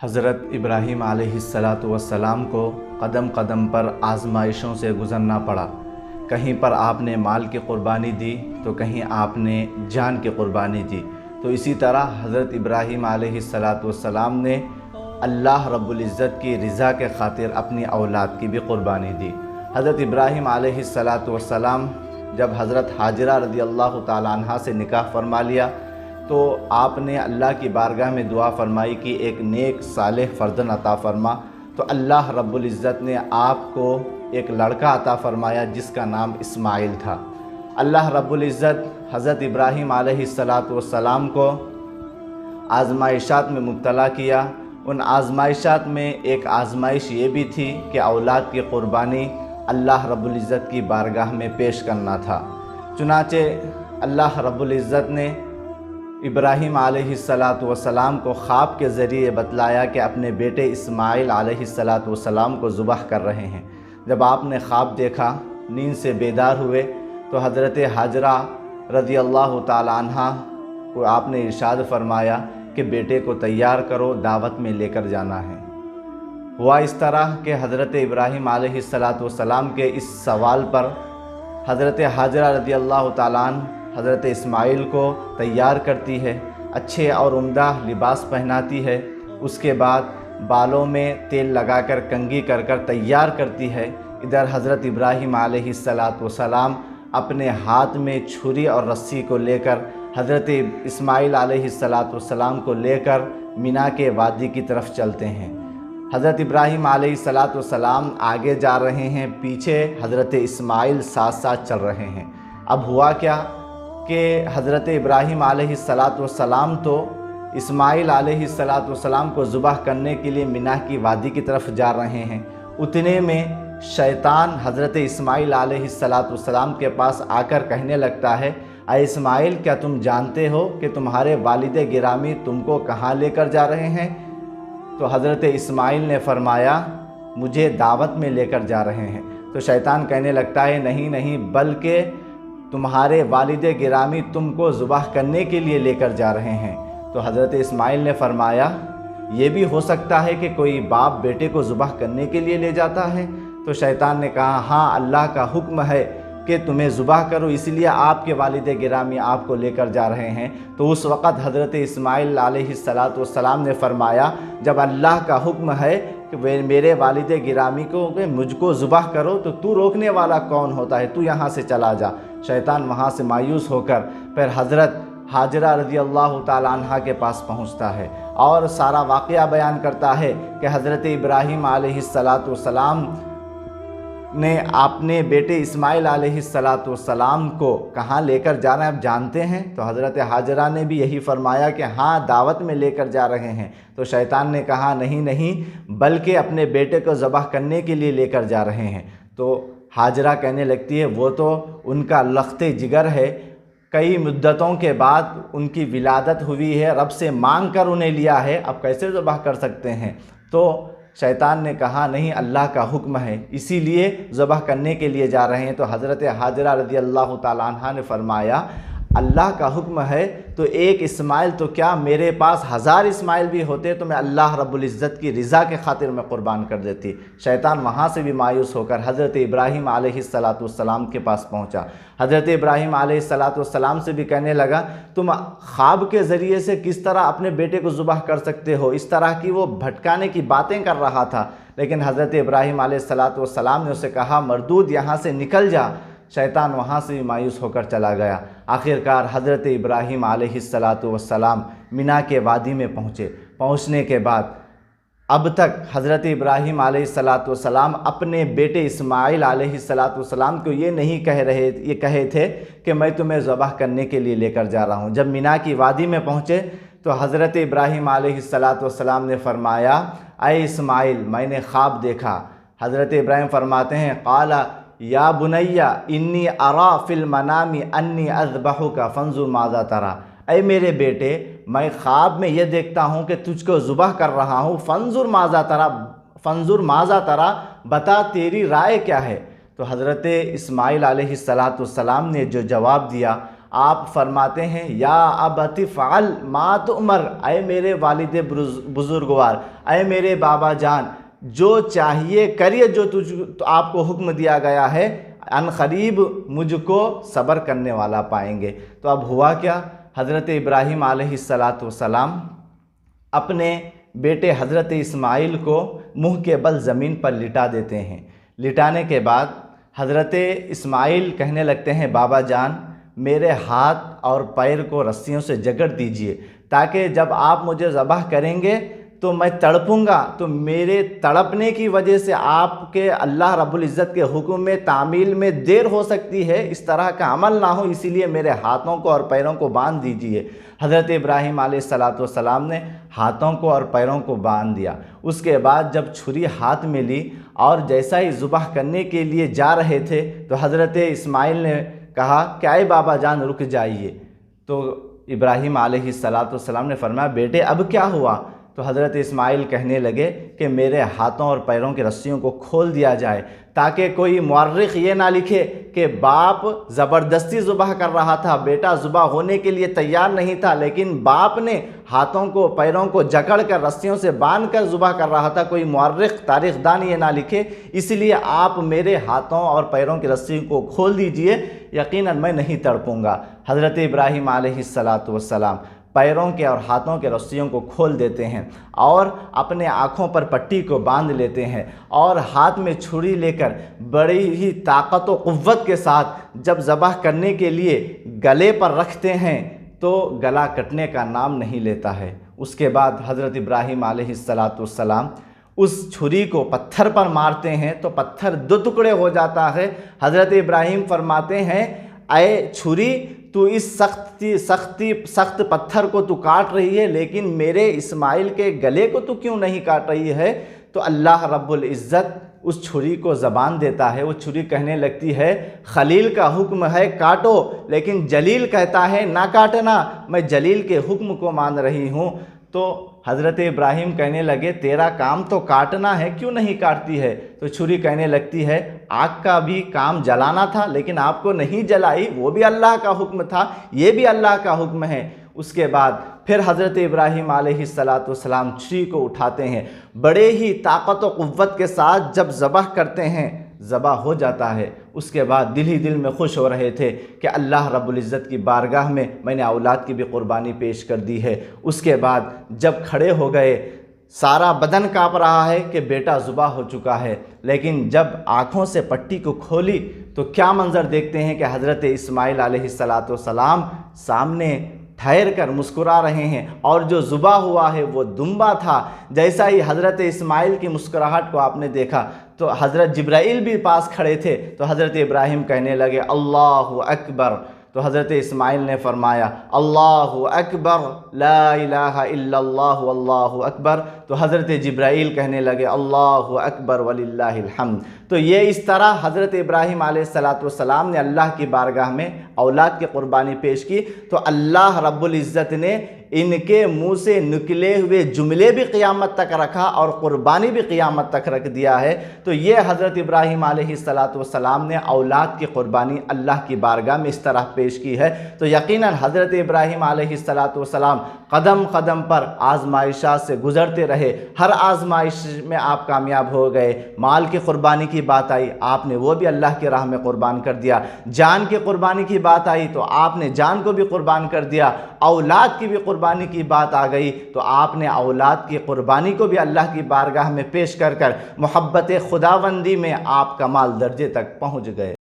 حضرت ابراہیم علیہ السلام کو قدم قدم پر آزمائشوں سے گزرنا پڑا۔ کہیں پر آپ نے مال کی قربانی دی تو کہیں آپ نے جان کی قربانی دی۔ تو اسی طرح حضرت ابراہیم علیہ السلام نے اللہ رب العزت کی رضا کے خاطر اپنی اولاد کی بھی قربانی دی۔ حضرت ابراہیم علیہ السلام جب حضرت حاجرہ رضی اللہ تعالیٰ عنہ سے نکاح فرما لیا تو آپ نے اللہ کی بارگاہ میں دعا فرمائی کہ ایک نیک صالح فرزند عطا فرما، تو اللہ رب العزت نے آپ کو ایک لڑکا عطا فرمایا جس کا نام اسماعیل تھا۔ اللہ رب العزت حضرت ابراہیم علیہ السلام کو آزمائشات میں مبتلا کیا۔ ان آزمائشات میں ایک آزمائش یہ بھی تھی کہ اولاد کی قربانی اللہ رب العزت کی بارگاہ میں پیش کرنا تھا۔ چنانچہ اللہ رب العزت نے ابراہیم علیہ السلام کو خواب کے ذریعے بتلایا کہ اپنے بیٹے اسماعیل علیہ السلام کو ذبح کر رہے ہیں۔ جب آپ نے خواب دیکھا، نیند سے بیدار ہوئے تو حضرت حاجرہ رضی اللہ تعالی عنہ کو آپ نے ارشاد فرمایا کہ بیٹے کو تیار کرو، دعوت میں لے کر جانا ہے۔ ہوا اس طرح کہ حضرت ابراہیم علیہ السلام کے اس سوال پر حضرت حاجرہ رضی اللہ تعالیٰ عنہ حضرت اسماعیل کو تیار کرتی ہے، اچھے اور عمدہ لباس پہناتی ہے، اس کے بعد بالوں میں تیل لگا کر کنگھی کر تیار کرتی ہے۔ ادھر حضرت ابراہیم علیہ السلام اپنے ہاتھ میں چھری اور رسی کو لے کر حضرت اسماعیل علیہ السلام کو لے کر مینا کے وادی کی طرف چلتے ہیں۔ حضرت ابراہیم علیہ السلام آگے جا رہے ہیں، پیچھے حضرت اسماعیل ساتھ ساتھ چل رہے ہیں۔ اب ہوا کیا کہ حضرت ابراہیم علیہ السلام تو اسماعیل علیہ السلام کو ذبح کرنے کے لیے مینا کی وادی کی طرف جا رہے ہیں۔ اتنے میں شیطان حضرت اسماعیل علیہ السلام کے پاس آ کر کہنے لگتا ہے، اے اسماعیل، کیا تم جانتے ہو کہ تمہارے والد گرامی تم کو کہاں لے کر جا رہے ہیں؟ تو حضرت اسماعیل نے فرمایا، مجھے دعوت میں لے کر جا رہے ہیں۔ تو شیطان کہنے لگتا ہے، نہیں بلکہ تمہارے والد گرامی تم کو ذبح کرنے کے لیے لے کر جا رہے ہیں۔ تو حضرت اسماعیل نے فرمایا، یہ بھی ہو سکتا ہے کہ کوئی باپ بیٹے کو ذبح کرنے کے لیے لے جاتا ہے؟ تو شیطان نے کہا، ہاں، اللہ کا حکم ہے کہ تمہیں ذبح کرو، اس لیے آپ کے والد گرامی آپ کو لے کر جا رہے ہیں۔ تو اس وقت حضرت اسماعیل علیہ السلام نے فرمایا، جب اللہ کا حکم ہے کہ میرے والد گرامی کو کہ مجھ کو ذبح کرو تو روکنے والا کون ہوتا ہے؟ تو یہاں سے چلا جا۔ شیطان وہاں سے مایوس ہو کر پھر حضرت حاجرہ رضی اللہ تعالی عنہ کے پاس پہنچتا ہے اور سارا واقعہ بیان کرتا ہے کہ حضرت ابراہیم علیہ السلام نے اپنے بیٹے اسماعیل علیہ السلام کو کہاں لے کر جانا ہے اب جانتے ہیں؟ تو حضرت حاجرہ نے بھی یہی فرمایا کہ ہاں، دعوت میں لے کر جا رہے ہیں۔ تو شیطان نے کہا، نہیں بلکہ اپنے بیٹے کو ذبح کرنے کے لیے لے کر جا رہے ہیں۔ تو حاجرہ کہنے لگتی ہے، وہ تو ان کا لخت جگر ہے، کئی مدتوں کے بعد ان کی ولادت ہوئی ہے، رب سے مانگ کر انہیں لیا ہے، اب کیسے ذبح کر سکتے ہیں؟ تو شیطان نے کہا، نہیں، اللہ کا حکم ہے، اسی لیے ذبح کرنے کے لیے جا رہے ہیں۔ تو حضرت حاجرہ رضی اللہ تعالیٰ عنہ نے فرمایا، اللہ کا حکم ہے تو ایک اسماعیل تو کیا، میرے پاس 1000 اسماعیل بھی ہوتے تو میں اللہ رب العزت کی رضا کے خاطر میں قربان کر دیتی۔ شیطان وہاں سے بھی مایوس ہو کر حضرت ابراہیم علیہ السلام کے پاس پہنچا۔ حضرت ابراہیم علیہ السلام سے بھی کہنے لگا، تم خواب کے ذریعے سے کس طرح اپنے بیٹے کو ذبح کر سکتے ہو؟ اس طرح کی وہ بھٹکانے کی باتیں کر رہا تھا، لیکن حضرت ابراہیم علیہ السلام نے اسے کہا، مردود، یہاں سے نکل جا۔ شیطان وہاں سے بھی مایوس ہو کر چلا گیا۔ آخرکار حضرت ابراہیم علیہ السلام مینا کے وادی میں پہنچنے کے بعد اب تک حضرت ابراہیم علیہ السلام اپنے بیٹے اسماعیل علیہ السلام کو یہ نہیں کہے تھے کہ میں تمہیں ذبح کرنے کے لیے لے کر جا رہا ہوں۔ جب مینا کی وادی میں پہنچے تو حضرت ابراہیم علیہ السلام نے فرمایا، اے اسماعیل، میں نے خواب دیکھا۔ حضرت ابراہیم فرماتے ہیں، قال یا بنی انی ارا فی المنام انی اذبحک فانظر ماذا تری، اے میرے بیٹے، میں خواب میں یہ دیکھتا ہوں کہ تجھ کو ذبح کر رہا ہوں، فانظر ماذا تری، بتا تیری رائے کیا ہے؟ تو حضرت اسماعیل علیہ السلام نے جو جواب دیا، آپ فرماتے ہیں یا ابت فعل ما تؤمر، اے میرے والد بزرگوار، اے میرے بابا جان، جو چاہیے کریے، جو آپ کو حکم دیا گیا ہے، ان قریب مجھ کو صبر کرنے والا پائیں گے۔ تو اب ہوا کیا، حضرت ابراہیم علیہ السلام اپنے بیٹے حضرت اسماعیل کو منہ کے بل زمین پر لٹا دیتے ہیں۔ لٹانے کے بعد حضرت اسماعیل کہنے لگتے ہیں بابا جان میرے ہاتھ اور پیر کو رسیوں سے جکڑ دیجئے، تاکہ جب آپ مجھے ذبح کریں گے تو میں تڑپوں گا، تو میرے تڑپنے کی وجہ سے آپ کے اللہ رب العزت کے حکم میں تعمیل میں دیر ہو سکتی ہے، اس طرح کا عمل نہ ہو، اسی لیے میرے ہاتھوں کو اور پیروں کو باندھ دیجئے۔ حضرت ابراہیم علیہ السلام نے ہاتھوں کو اور پیروں کو باندھ دیا۔ اس کے بعد جب چھری ہاتھ میں لی اور جیسا ہی ذبح کرنے کے لیے جا رہے تھے تو حضرت اسماعیل نے کہا کہ اے بابا جان رک جائیے۔ تو ابراہیم علیہ السلام نے فرمایا بیٹے اب کیا ہوا؟ تو حضرت اسماعیل کہنے لگے کہ میرے ہاتھوں اور پیروں کی رسیوں کو کھول دیا جائے، تاکہ کوئی مورخ یہ نہ لکھے کہ باپ زبردستی ذبح کر رہا تھا، بیٹا ذبح ہونے کے لیے تیار نہیں تھا، لیکن باپ نے ہاتھوں کو پیروں کو جکڑ کر رسیوں سے باندھ کر ذبح کر رہا تھا، کوئی مورخ تاریخ دان یہ نہ لکھے، اس لیے آپ میرے ہاتھوں اور پیروں کی رسیوں کو کھول دیجئے، یقیناً میں نہیں تڑپوں گا۔ حضرت ابراہیم علیہ السلام پیروں کے اور ہاتھوں کے رسیوں کو کھول دیتے ہیں اور اپنے آنکھوں پر پٹی کو باندھ لیتے ہیں، اور ہاتھ میں چھری لے کر بڑی ہی طاقت و قوت کے ساتھ جب ذبح کرنے کے لیے گلے پر رکھتے ہیں تو گلا کٹنے کا نام نہیں لیتا ہے۔ اس کے بعد حضرت ابراہیم علیہ السلام اس چھری کو پتھر پر مارتے ہیں تو پتھر دو ٹکڑے ہو جاتا ہے۔ حضرت ابراہیم فرماتے ہیں اے چھری تو اس سخت پتھر کو تو کاٹ رہی ہے، لیکن میرے اسماعیل کے گلے کو تو کیوں نہیں کاٹ رہی ہے؟ تو اللہ رب العزت اس چھری کو زبان دیتا ہے، وہ چھری کہنے لگتی ہے خلیل کا حکم ہے کاٹو، لیکن جلیل کہتا ہے نہ کاٹنا، میں جلیل کے حکم کو مان رہی ہوں۔ تو حضرت ابراہیم کہنے لگے تیرا کام تو کاٹنا ہے، کیوں نہیں کاٹتی ہے؟ تو چھری کہنے لگتی ہے آگ کا بھی کام جلانا تھا، لیکن آپ کو نہیں جلائی، وہ بھی اللہ کا حکم تھا، یہ بھی اللہ کا حکم ہے۔ اس کے بعد پھر حضرت ابراہیم علیہ السلام چھری کو اٹھاتے ہیں، بڑے ہی طاقت و قوت کے ساتھ جب ذبح کرتے ہیں ذبح ہو جاتا ہے۔ اس کے بعد دل ہی دل میں خوش ہو رہے تھے کہ اللہ رب العزت کی بارگاہ میں نے اولاد کی بھی قربانی پیش کر دی ہے۔ اس کے بعد جب کھڑے ہو گئے سارا بدن کانپ رہا ہے کہ بیٹا ذبح ہو چکا ہے، لیکن جب آنکھوں سے پٹی کو کھولی تو کیا منظر دیکھتے ہیں کہ حضرت اسماعیل علیہ السلام سامنے ٹھہر کر مسکرا رہے ہیں، اور جو ذبح ہوا ہے وہ دمبا تھا۔ جیسا ہی حضرت اسماعیل کی مسکراہٹ کو آپ نے دیکھا تو حضرت جبرائیل بھی پاس کھڑے تھے، تو حضرت ابراہیم کہنے لگے اللہ اکبر، تو حضرت اسماعیل نے فرمایا اللہ اکبر لا الہ الا اللہ واللہ اکبر، تو حضرت جبرائیل کہنے لگے اللہ اکبر وللہ الحمد۔ تو یہ اس طرح حضرت ابراہیم علیہ السلام نے اللہ کی بارگاہ میں اولاد کی قربانی پیش کی، تو اللہ رب العزت نے ان کے منہ سے نکلے ہوئے جملے بھی قیامت تک رکھا اور قربانی بھی قیامت تک رکھ دیا ہے۔ تو یہ حضرت ابراہیم علیہ السلام نے اولاد کی قربانی اللہ کی بارگاہ میں اس طرح پیش کی ہے۔ تو یقیناً حضرت ابراہیم علیہ السلام قدم قدم پر آزمائشات سے گزرتے رہے، ہر آزمائش میں آپ کامیاب ہو گئے۔ مال کی قربانی کی بات آئی، آپ نے وہ بھی اللہ کی راہ میں قربان کر دیا۔ جان کی قربانی کی بات آئی تو آپ نے جان کو بھی قربان کر دیا۔ اولاد کی بھی قربانی کی بات آ گئی تو آپ نے اولاد کی قربانی کو بھی اللہ کی بارگاہ میں پیش کر محبت خداوندی میں آپ کمال درجے تک پہنچ گئے۔